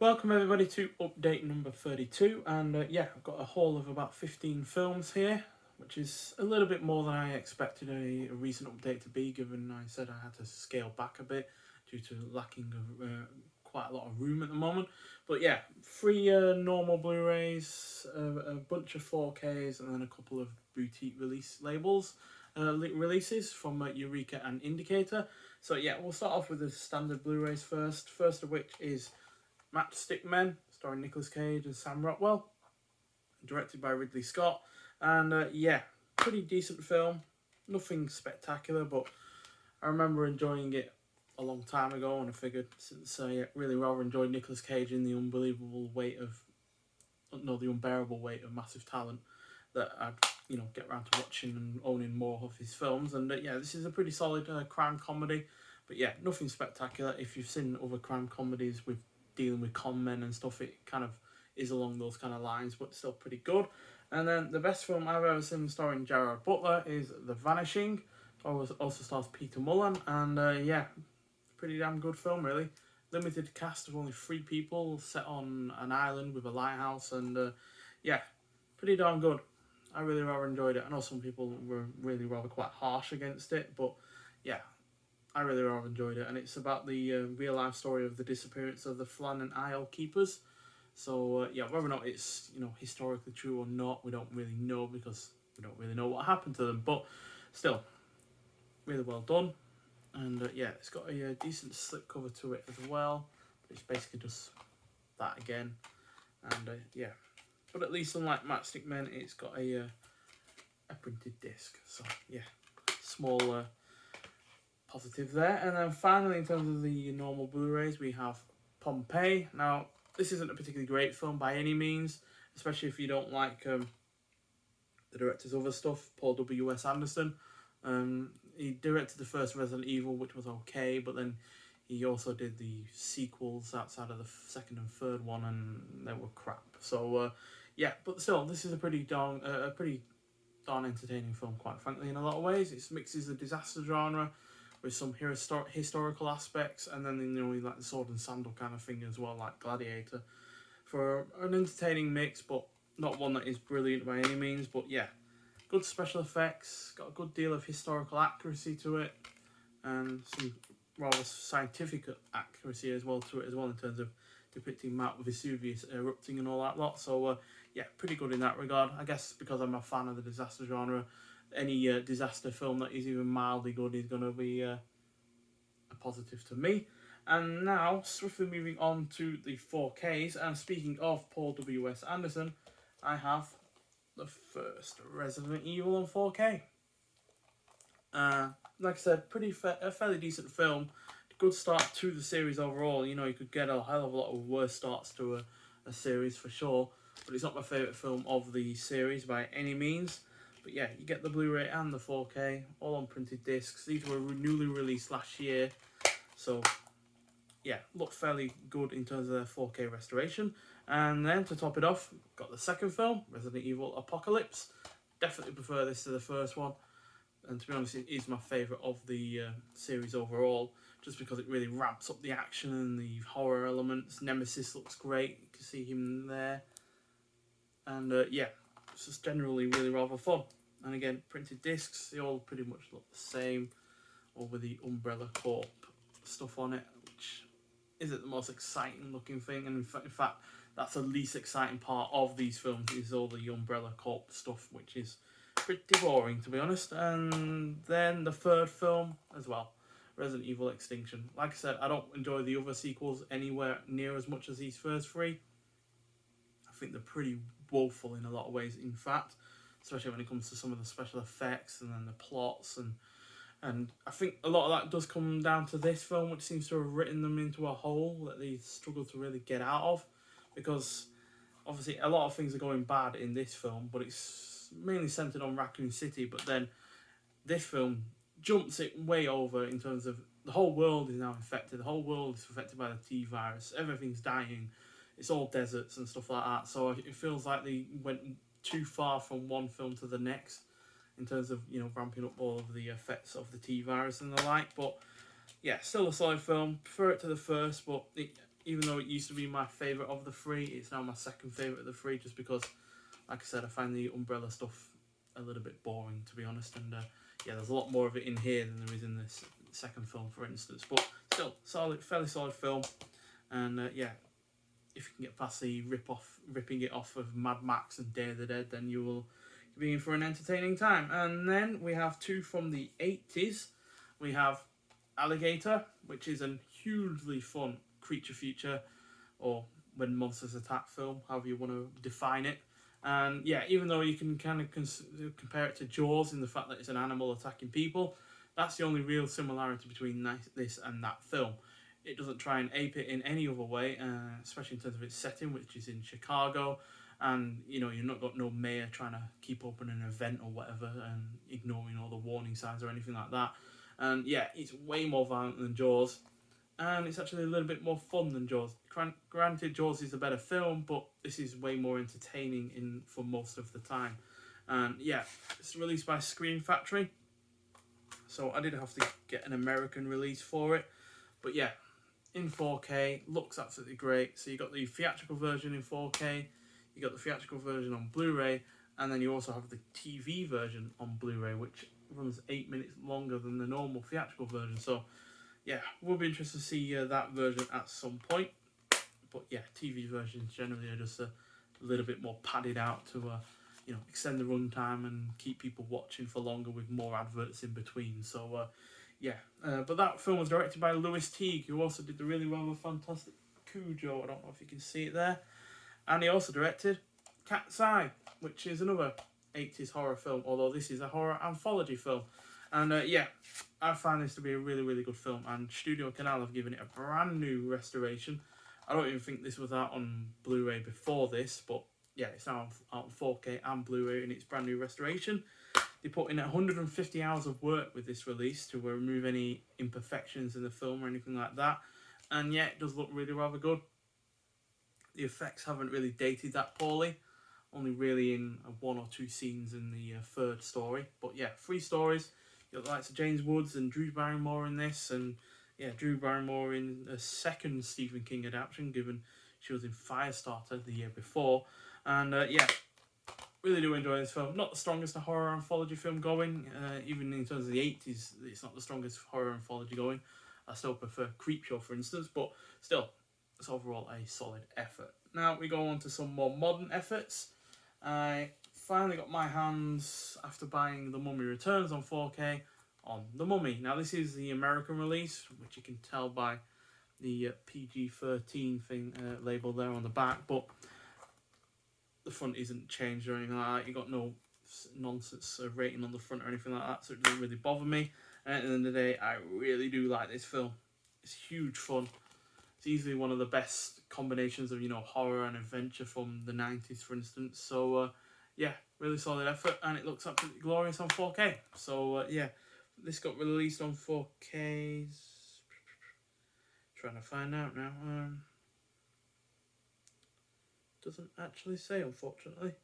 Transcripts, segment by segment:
Welcome everybody to update number 32, and yeah, I've got a haul of about 15 films here, which is a little bit more than I expected a recent update to be, given I said I had to scale back a bit due to lacking of quite a lot of room at the moment. But yeah, three normal Blu-rays, a bunch of 4Ks, and then a couple of boutique releases from Eureka and Indicator. So yeah, we'll start off with the standard Blu-rays first. First of which is Matchstick Men, starring Nicolas Cage and Sam Rockwell, directed by Ridley Scott. And yeah, pretty decent film. Nothing spectacular, but I remember enjoying it a long time ago, and I figured since I really rather enjoyed Nicolas Cage in the unbelievable weight of, no, the unbearable weight of massive talent, that I'd get around to watching and owning more of his films. And yeah, this is a pretty solid crime comedy, but yeah, nothing spectacular. If you've seen other crime comedies with dealing with con men and stuff, it kind of is along those kind of lines, but still pretty good. And then the best film I've ever seen starring Gerard Butler is The Vanishing. Also stars Peter Mullen, and yeah, pretty damn good film really. Limited cast of only 3 people, set on an island with a lighthouse, and yeah, pretty darn good. I really rather enjoyed it. I know some people were really rather quite harsh against it, but yeah, I really rather enjoyed it. And it's about the real life story of the disappearance of the Flannan Isle keepers. So yeah, whether or not it's historically true or not, we don't really know, because we don't really know what happened to them. But still, really well done. And yeah, it's got a decent slipcover to it as well. It's basically just that again. And yeah, but at least unlike Matchstick Men, it's got a printed disc. So yeah, small positive there. And then finally, in terms of the normal Blu-rays, we have Pompeii. Now, this isn't a particularly great film by any means, especially if you don't like the director's other stuff, Paul W.S. Anderson. He directed the first Resident Evil, which was okay, but then he also did the sequels outside of the second and third one, and they were crap. So yeah, but still, this is a pretty darn entertaining film, quite frankly, in a lot of ways. It mixes the disaster genre with some historical aspects, and then like the sword and sandal kind of thing as well, like Gladiator, for an entertaining mix, but not one that is brilliant by any means. But yeah, good special effects, got a good deal of historical accuracy to it, and some rather scientific accuracy as well to it as well, in terms of depicting Mount Vesuvius erupting and all that lot. So yeah, pretty good in that regard. I guess because I'm a fan of the disaster genre, any disaster film that is even mildly good is going to be a positive to me. And now, swiftly moving on to the 4Ks, and speaking of Paul W.S. Anderson, I have the first Resident Evil on 4K. Like I said, a fairly decent film. Good start to the series overall. You could get a hell of a lot of worse starts to a series for sure, but it's not my favourite film of the series by any means. But yeah, you get the Blu-ray and the 4K, all on printed discs. These were newly released last year, so yeah, look fairly good in terms of their 4K restoration. And then to top it off, got the second film, Resident Evil Apocalypse. Definitely prefer this to the first one, and to be honest, it is my favourite of the series overall, just because it really ramps up the action and the horror elements. Nemesis looks great, you can see him there, and yeah, it's just generally really rather fun. And again, printed discs, they all pretty much look the same, all with the Umbrella Corp stuff on it, which isn't the most exciting looking thing, and in fact that's the least exciting part of these films, is all the Umbrella Corp stuff, which is pretty boring, to be honest. And then the third film as well, Resident Evil Extinction. Like I said, I don't enjoy the other sequels anywhere near as much as these first 3. I think they're pretty woeful in a lot of ways, in fact, especially when it comes to some of the special effects and then the plots, and I think a lot of that does come down to this film, which seems to have written them into a hole that they struggle to really get out of, because obviously a lot of things are going bad in this film, but it's mainly centered on Raccoon City. But then this film jumps it way over in terms of the whole world is now infected. The whole world is affected by the T virus. Everything's dying. It's all deserts and stuff like that. So it feels like they went too far from one film to the next in terms of ramping up all of the effects of the T virus and the like. But yeah, still a solid film. Prefer it to the first, but even though it used to be my favourite of the three, it's now my second favourite of the three, just because, like I said, I find the Umbrella stuff a little bit boring, to be honest, and yeah, there's a lot more of it in here than there is in this second film, for instance, but still, fairly solid film, and yeah, if you can get past the ripping it off of Mad Max and Day of the Dead, then you will be in for an entertaining time. And then we have two from the 80s. We have Alligator, which is a hugely fun creature feature, or when monsters attack film, however you want to define it. And yeah, even though you can kind of compare it to Jaws in the fact that it's an animal attacking people, that's the only real similarity between this and that film. It doesn't try and ape it in any other way, especially in terms of its setting, which is in Chicago. And, you know, you've not got no mayor trying to keep open an event or whatever and ignoring all the warning signs or anything like that. And yeah, it's way more violent than Jaws. And it's actually a little bit more fun than Jaws. Granted, Jaws is a better film, but this is way more entertaining for most of the time. And yeah, it's released by Screen Factory. So I did have to get an American release for it. But yeah, in 4K, looks absolutely great. So you got the theatrical version in 4K, you got the theatrical version on Blu-ray, and then you also have the TV version on Blu-ray, which runs 8 minutes longer than the normal theatrical version. So yeah, we'll be interested to see that version at some point. But yeah, TV versions generally are just a little bit more padded out to you know, extend the runtime and keep people watching for longer with more adverts in between. So yeah, but that film was directed by Lewis Teague, who also did the really well with Fantastic Cujo. I don't know if you can see it there. And he also directed Catsai, which is another 80s horror film, although this is a horror anthology film. And yeah, I find this to be a really, really good film. And Studio Canal have given it a brand new restoration. I don't even think this was out on Blu-ray before this, but yeah, it's now out on 4K and Blu-ray in its brand new restoration. They put in 150 hours of work with this release to remove any imperfections in the film or anything like that. And yeah, it does look really rather good. The effects haven't really dated that poorly. Only really in one or two scenes in the third story. But yeah, 3 stories. You got the likes of James Woods and Drew Barrymore in this. And yeah, Drew Barrymore in a second Stephen King adaptation, given she was in Firestarter the year before. And yeah, really do enjoy this film. Not the strongest horror anthology film going. Even in terms of the 80s, it's not the strongest horror anthology going. I still prefer Creepshow, for instance. But still, it's overall a solid effort. Now we go on to some more modern efforts. I finally got my hands, after buying The Mummy Returns on 4K, on The Mummy. Now this is the American release, which you can tell by the PG-13 thing label there on the back, but the front isn't changed or anything like that. You got no nonsense rating on the front or anything like that, so it doesn't really bother me. And at the end of the day, I really do like this film. It's huge fun. It's easily one of the best combinations of, you know, horror and adventure from the 90s, for instance. So yeah, really solid effort, and it looks absolutely glorious on 4K. So yeah, this got released on 4K. Trying to find out now. Doesn't actually say, unfortunately.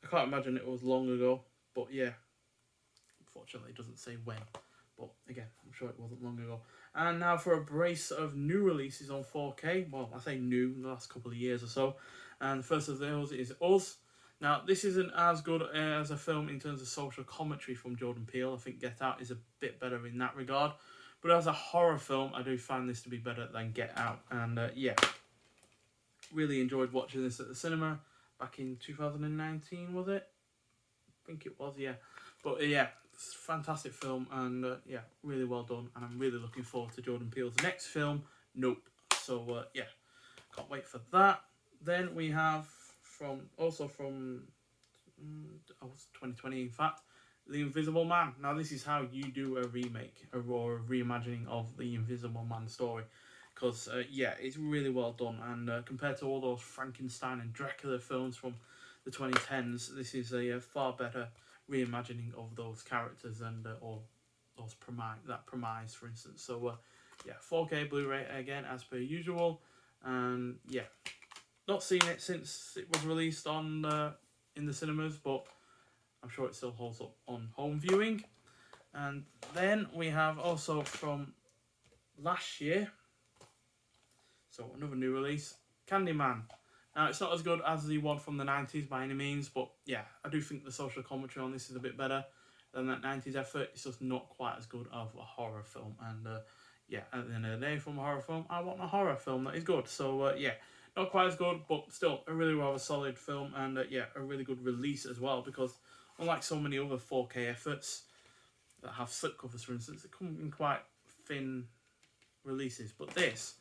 I can't imagine it was long ago, but yeah, unfortunately it doesn't say when. But again, I'm sure it wasn't long ago. And now for a brace of new releases on 4K. Well, I say new, in the last couple of years or so. And the first of those is Us. Now, this isn't as good as a film in terms of social commentary from Jordan Peele. I think Get Out is a bit better in that regard. But as a horror film, I do find this to be better than Get Out. And yeah, really enjoyed watching this at the cinema back in 2019, was it? I think it was, yeah. But yeah, it's a fantastic film, and yeah, really well done. And I'm really looking forward to Jordan Peele's next film, Nope. So yeah, can't wait for that. Then we have from 2020, in fact, The Invisible Man. Now this is how you do a remake or a reimagining of the Invisible Man story, because yeah, it's really well done, and compared to all those Frankenstein and Dracula films from the 2010s, this is a far better reimagining of those characters and or those premise, for instance. So yeah, 4K Blu-ray again as per usual, and yeah, not seen it since it was released on in the cinemas, but I'm sure it still holds up on home viewing. And then we have also from last year, So another new release, Candyman. Now, it's not as good as the one from the 90s by any means, but yeah, I do think the social commentary on this is a bit better than that 90s effort. It's just not quite as good of a horror film. And yeah, at the end of the day, from a horror film, I want a horror film that is good. So yeah, not quite as good, but still a really rather solid film. And yeah, a really good release as well, because unlike so many other 4K efforts that have slipcovers, for instance, they come in quite thin releases. But this,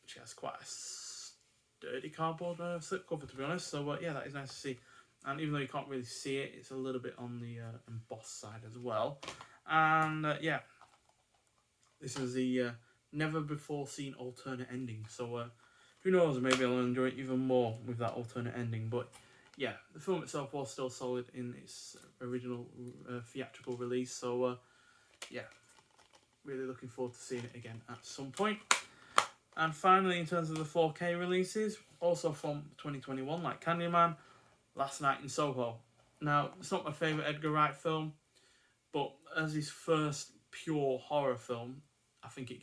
which has quite a sturdy cardboard slipcover, to be honest. So yeah, that is nice to see. And even though you can't really see it, it's a little bit on the embossed side as well. And yeah, this is the never before seen alternate ending. So who knows, maybe I'll enjoy it even more with that alternate ending. But yeah, the film itself was still solid in its original theatrical release. So yeah, really looking forward to seeing it again at some point. And finally, in terms of the 4K releases, also from 2021, like Candyman, Last Night in Soho. Now, it's not my favourite Edgar Wright film, but as his first pure horror film, I think he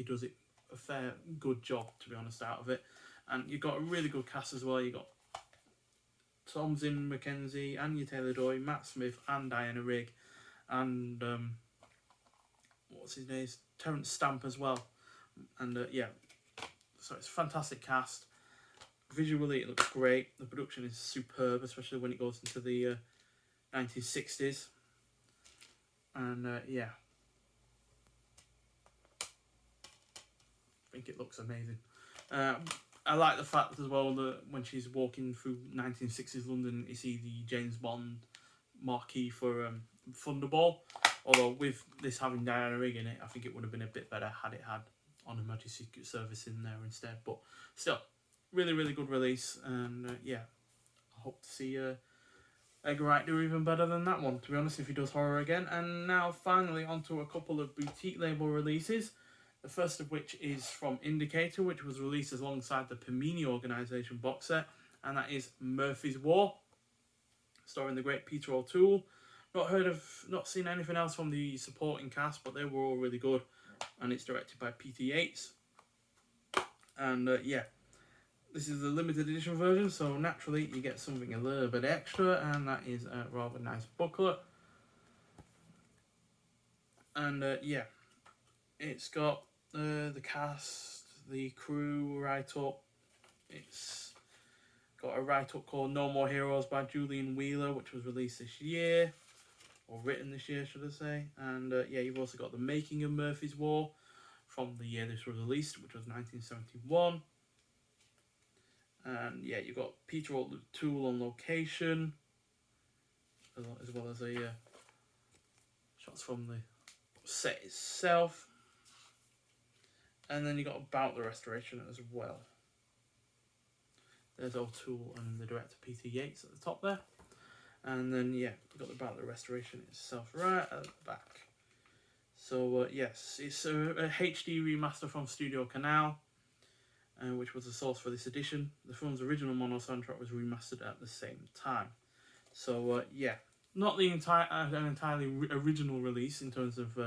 does it a fair good job, to be honest, out of it. And you've got a really good cast as well. You've got Thomasin McKenzie, Anya Taylor-Joy, Matt Smith, and Diana Rigg, and what's his name? Terence Stamp as well. And yeah, so it's a fantastic cast. Visually, it looks great. The production is superb, especially when it goes into the 1960s. And yeah, I think it looks amazing. I like the fact as well that when she's walking through 1960s London, you see the James Bond marquee for Thunderball. Although with this having Diana Rigg in it, I think it would have been a bit better had it had On Her Majesty's Secret Service in there instead. But still, really, really good release. And yeah, I hope to see Edgar Wright do even better than that one, to be honest, if he does horror again. And now finally onto a couple of boutique label releases. The first of which is from Indicator, which was released alongside the Pamini Organisation box set, and that is Murphy's War, starring the great Peter O'Toole. Not seen anything else from the supporting cast, but they were all really good. And it's directed by Peter Yates. And yeah, this is the limited edition version, so naturally you get something a little bit extra, and that is a rather nice booklet. And yeah, it's got the cast, the crew write-up. It's got a write-up called No More Heroes by Julian Wheeler, which was released this year. Or written this year, should I say. And yeah, you've also got the making of Murphy's War from the year this was released, which was 1971. And yeah, you've got Peter O'Toole on location, as well as a shots from the set itself. And then you got About the Restoration as well. There's O'Toole and the director Peter Yates at the top there. And then yeah, you've got About the Restoration itself right at the back. So yes, it's a HD remaster from Studio Canal, which was the source for this edition. The film's original mono soundtrack was remastered at the same time. So yeah, not the an entirely original release in terms of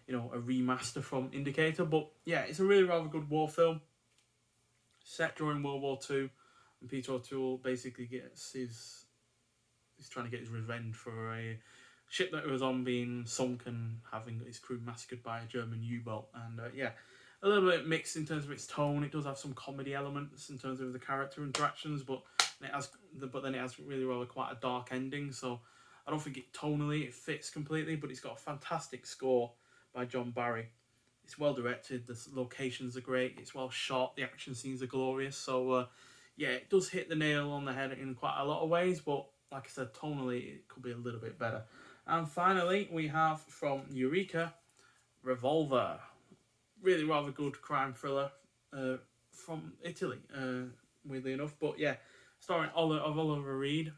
you know, a remaster from Indicator, but yeah, it's a really rather good war film set during World War II, and Peter O'Toole basically he's trying to get his revenge for a ship that was on being sunk and having his crew massacred by a German U-boat. And yeah, a little bit mixed in terms of its tone. It does have some comedy elements in terms of the character interactions, but then it has really rather quite a dark ending. So I don't think tonally it fits completely, but it's got a fantastic score by John Barry. It's well directed, the locations are great, it's well shot, the action scenes are glorious. So yeah, it does hit the nail on the head in quite a lot of ways, but like I said, tonally it could be a little bit better. And finally, we have from Eureka, Revolver. Really rather good crime thriller from Italy, weirdly enough. But yeah, starring Oliver Reed.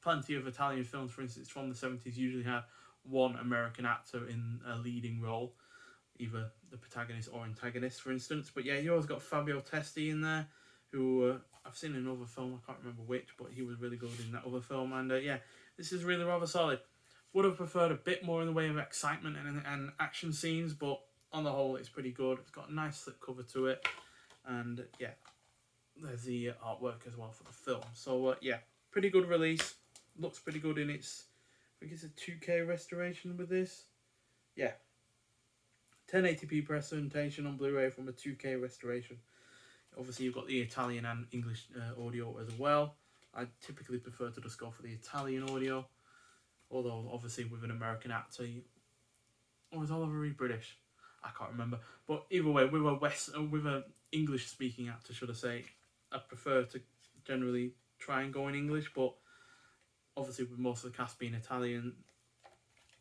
Plenty of Italian films, for instance, from the 70s usually have one American actor in a leading role, either the protagonist or antagonist, for instance. But yeah, you always got Fabio Testi in there, who I've seen in another film, I can't remember which, but he was really good in that other film. And yeah, this is really rather solid. Would have preferred a bit more in the way of excitement and action scenes, but on the whole, it's pretty good. It's got a nice slip cover to it, and yeah, there's the artwork as well for the film. So yeah, pretty good release. Looks pretty good in its, I think it's a 2K restoration with this. Yeah, 1080p presentation on Blu-ray from a 2K restoration. Obviously, you've got the Italian and English audio as well. I typically prefer to just go for the Italian audio, although obviously with an American actor, or is Oliver Reed British? I can't remember. But either way, with a English speaking actor, should I say, I prefer to generally try and go in English. But obviously, with most of the cast being Italian,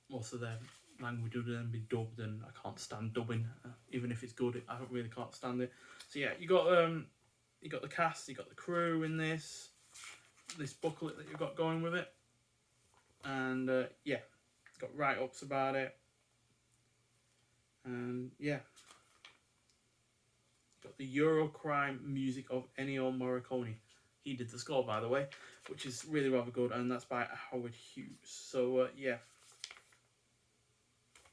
most of their language would then be dubbed, and I can't stand dubbing. Even if it's good, I really can't stand it. So yeah, you got the cast, you got the crew in this booklet that you've got going with it, and yeah, it's got write-ups about it, and yeah, got the Eurocrime music of Ennio Morricone. He did the score, by the way, which is really rather good, and that's by Howard Hughes. So yeah,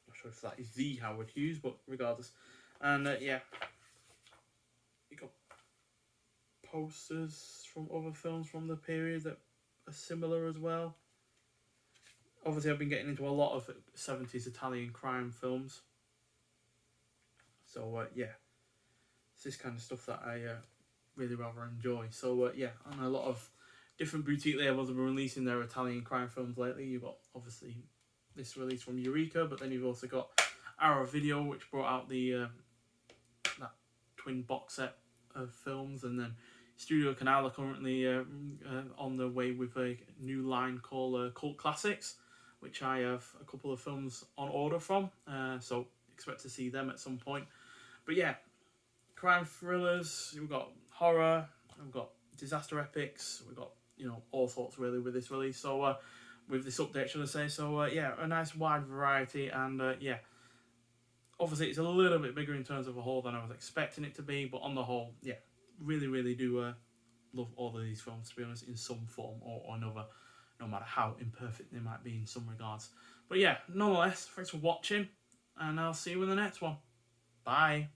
not sure if that is the Howard Hughes, but regardless, and yeah, you got posters from other films from the period that are similar as well. Obviously, I've been getting into a lot of 70s Italian crime films. So yeah, it's this kind of stuff that I really rather enjoy. So yeah, and a lot of different boutique labels have been releasing their Italian crime films lately. You've got obviously this release from Eureka, but then you've also got Arrow Video, which brought out the that twin box set of films, and then Studio Canal are currently on the way with a new line called Cult Classics, which I have a couple of films on order from, so expect to see them at some point. But yeah, crime thrillers, we've got horror, we've got disaster epics, we've got, all sorts really with this release. So with this update, should I say. So yeah, a nice wide variety, and yeah, obviously it's a little bit bigger in terms of a haul than I was expecting it to be, but on the whole, yeah, really do love all of these films, to be honest, in some form or another, no matter how imperfect they might be in some regards. But yeah, nonetheless, thanks for watching, and I'll see you in the next one. Bye.